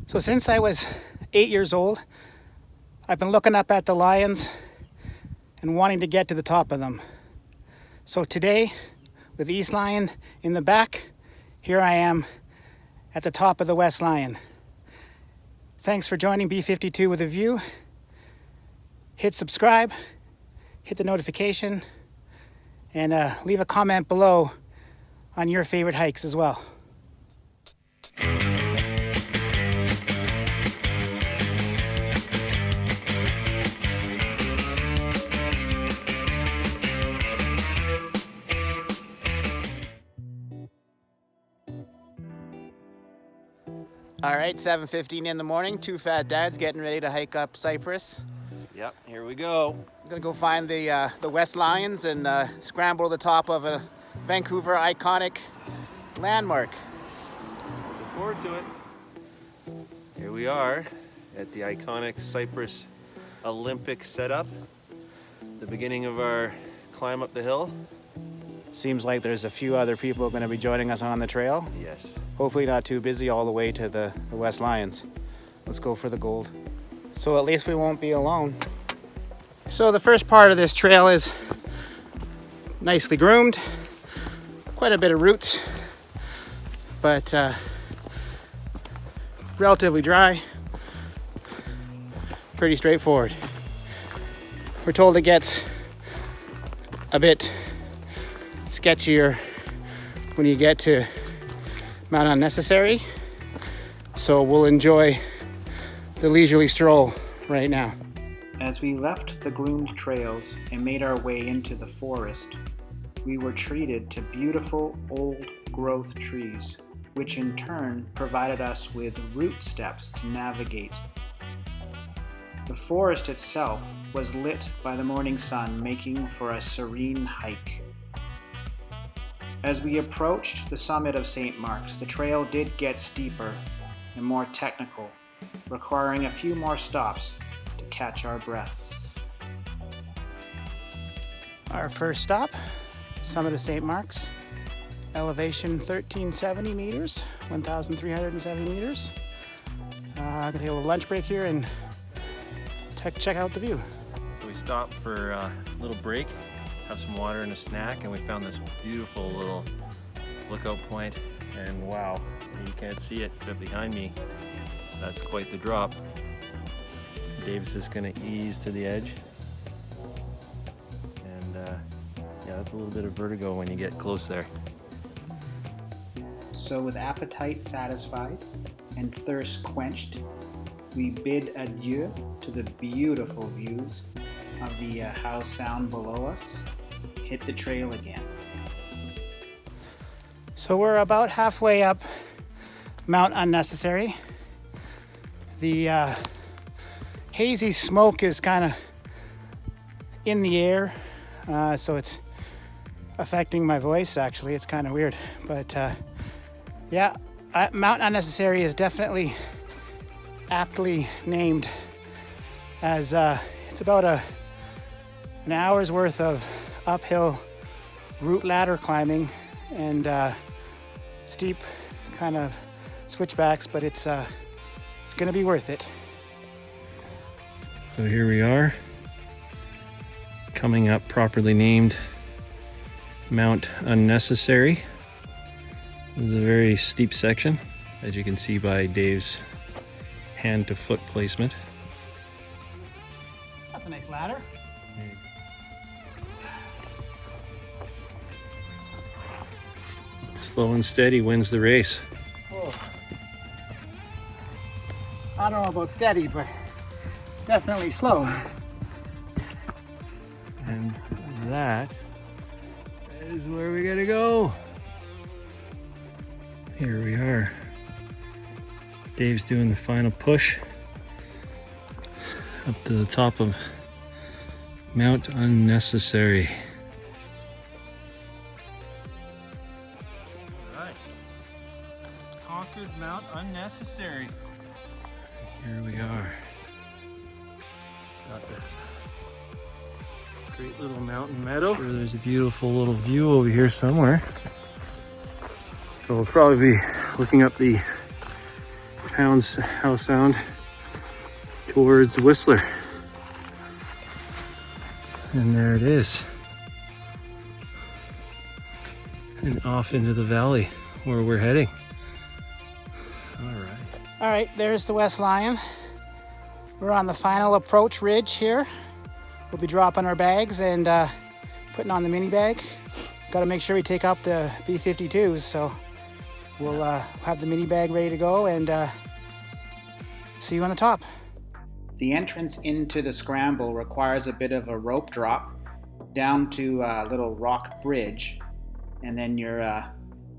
So since I was 8 years old, I've been looking up at the lions and wanting to get to the top of them. So today, with East Lion in the back, here I am at the top of the West Lion. Thanks for joining B52 with a View. Hit subscribe, hit the notification, and leave a comment below on your favorite hikes as well. All right, 7:15 in the morning, two fat dads getting ready to hike up Cypress. Yep, here we go. I'm gonna go find the West Lions and scramble to the top of a Vancouver iconic landmark. Looking forward to it. Here we are at the iconic Cypress Olympic setup. The beginning of our climb up the hill. Seems like there's a few other people going to be joining us on the trail. Yes. Hopefully not too busy all the way to the West Lions. Let's go for the gold. So at least we won't be alone. So the first part of this trail is nicely groomed. Quite a bit of roots, but relatively dry. Pretty straightforward. We're told it gets a bit sketchier when you get to Mount Unnecessary, so we'll enjoy the leisurely stroll right now. As we left the groomed trails and made our way into the forest, we were treated to beautiful old growth trees, which in turn provided us with root steps to navigate. The forest itself was lit by the morning sun, making for a serene hike. As we approached the summit of St. Mark's, the trail did get steeper and more technical, requiring a few more stops to catch our breath. Our first stop, summit of St. Mark's, elevation 1370 meters, 1,370 meters. I'm gonna take a little lunch break here and check out the view. So we stopped for a little break, have some water and a snack, and we found this beautiful little lookout point. And wow, you can't see it, but behind me, that's quite the drop. Dave's just gonna ease to the edge. And yeah, that's a little bit of vertigo when you get close there. So with appetite satisfied and thirst quenched, we bid adieu to the beautiful views of the Howe Sound below us. Hit the trail again. So we're about halfway up Mount Unnecessary. The hazy smoke is kind of in the air, so it's affecting my voice actually. It's kind of weird, but yeah, Mount Unnecessary is definitely aptly named, as it's about an hour's worth of uphill route ladder climbing and steep kind of switchbacks, but it's gonna be worth it. So here we are, coming up properly named Mount Unnecessary. This is a very steep section, as you can see by Dave's hand to foot placement. That's a nice ladder. Slow and steady wins the race. Oh. I don't know about steady, but definitely slow. And that is where we gotta go. Here we are. Dave's doing the final push up to the top of Mount Unnecessary. All right, conquered Mount Unnecessary. Here we are. Got this great little mountain meadow. Sure, there's a beautiful little view over here somewhere. So we'll probably be looking up the Howe Sound towards Whistler. And there it is. And off into the valley where we're heading. All right, there's the West Lion. We're on the final approach ridge here. We'll be dropping our bags and putting on the mini bag. Got to make sure we take up the B-52s, so we'll have the mini bag ready to go and see you on the top. The entrance into the Scramble requires a bit of a rope drop down to a little rock bridge, and then you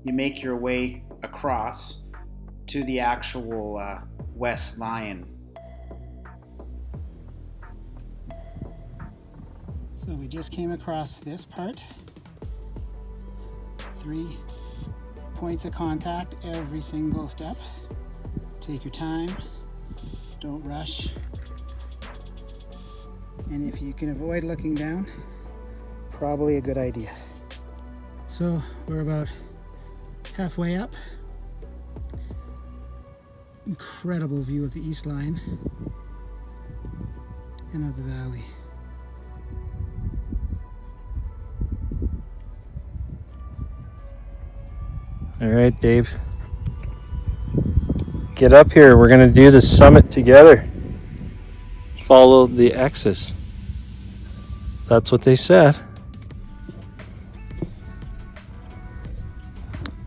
make your way across to the actual West Lion. So we just came across this part. 3 points of contact every single step. Take your time, don't rush. And if you can avoid looking down, probably a good idea. So we're about halfway up. Incredible view of the East Line and of the valley. All right, Dave. Get up here. We're going to do the summit together. Follow the X's. That's what they said.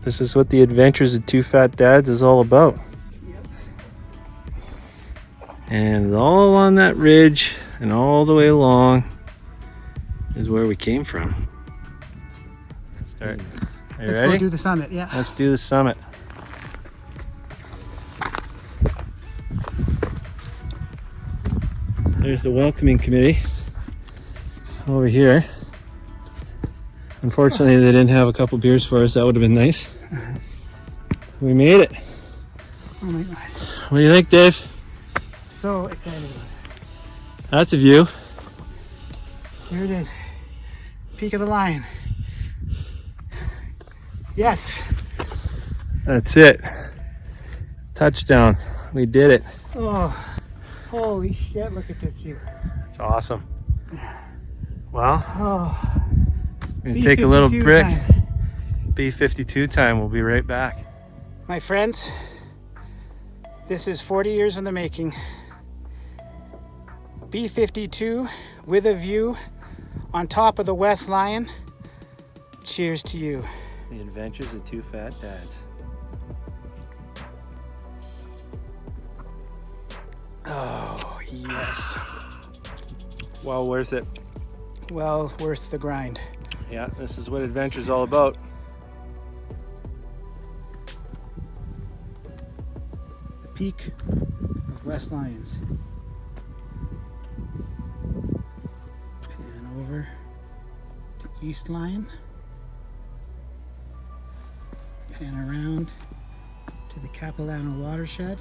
This is what the Adventures of Two Fat Dads is all about. And all along that ridge and all the way along is where we came from. Start. Are you Let's ready? go do the summit, yeah. Let's do the summit. There's the welcoming committee over here. Unfortunately, they didn't have a couple beers for us. That would have been nice. We made it. Oh my God. What do you think, Dave? So excited. That's a view. Here it is. Peak of the Lion. Yes. That's it. Touchdown. We did it. Oh, holy shit, look at this view. It's awesome. Well, Oh, we're going to take a little B-52 break. time. B-52 time. We'll be right back. My friends, this is 40 years in the making. B-52 with a view on top of the West Lion. Cheers to you. The Adventures of Two Fat Dads. Oh, yes. Well worth it. Well worth the grind. Yeah, this is what adventure's all about. The peak of West Lions. Pan over to East Lion. Pan around to the Capilano watershed.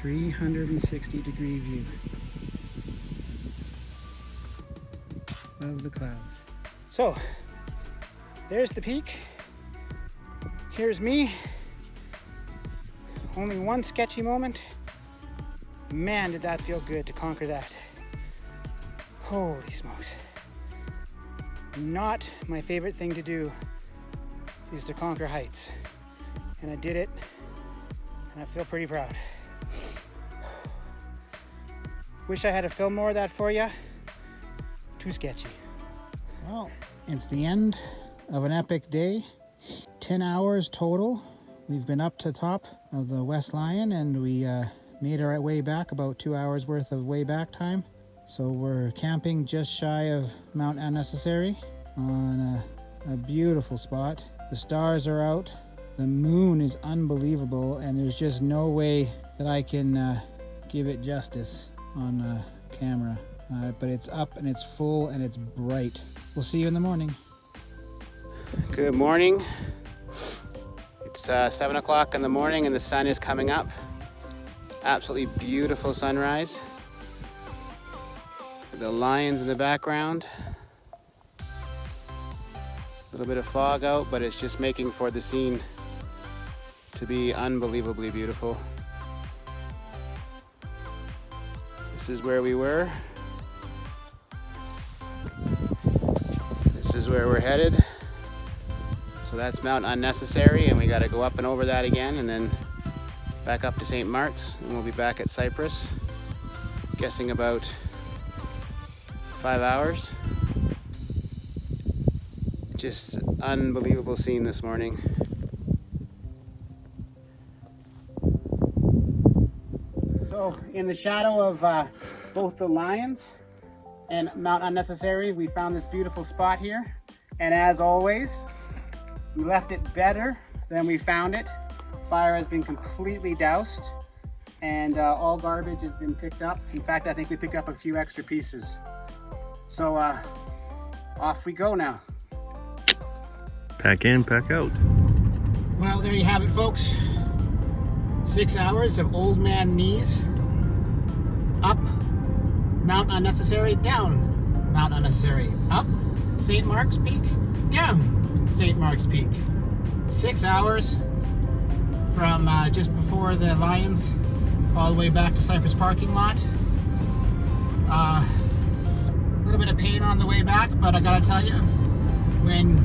360-degree view of the clouds. So, there's the peak. Here's me. Only one sketchy moment. Man, did that feel good to conquer that. Holy smokes. Not my favorite thing to do is to conquer heights. And I did it, and I feel pretty proud. Wish I had to film more of that for you. Too sketchy. Well, it's the end of an epic day. 10 hours total. We've been up to the top of the West Lion, and we made our way back, about 2 hours worth of way back time. So we're camping just shy of Mount Unnecessary on a beautiful spot. The stars are out. The moon is unbelievable, and there's just no way that I can give it justice on camera. But it's up and it's full and it's bright. We'll see you in the morning. Good morning. It's 7 o'clock in the morning and the sun is coming up. Absolutely beautiful sunrise. The lions in the background. A little bit of fog out, but it's just making for the scene to be unbelievably beautiful. This is where we were. This is where we're headed. So that's Mount Unnecessary, and we got to go up and over that again, and then back up to St. Mark's, and we'll be back at Cypress. Guessing about 5 hours. Just unbelievable scene this morning. So in the shadow of both the Lions and Mount Unnecessary, we found this beautiful spot here. And as always, we left it better than we found it. Fire has been completely doused, and all garbage has been picked up. In fact, I think we picked up a few extra pieces. So off we go now. Pack in, pack out. Well, there you have it, folks. 6 hours of old man knees. Up Mount Unnecessary, down Mount Unnecessary. Up St. Mark's Peak, down St. Mark's Peak. 6 hours from just before the Lions all the way back to Cypress parking lot. A little bit of pain on the way back, but I gotta tell you, when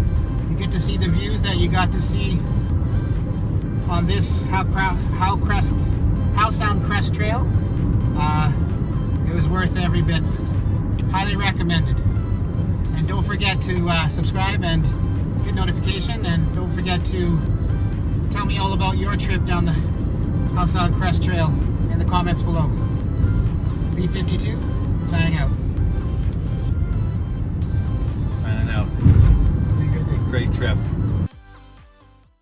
you get to see the views that you got to see on this Howe Sound Crest Trail, it was worth every bit. Highly recommended. And don't forget to subscribe and hit notification, and don't forget to tell me all about your trip down the Howe Sound Crest Trail in the comments below. B52 signing out. Signing out. Great trip.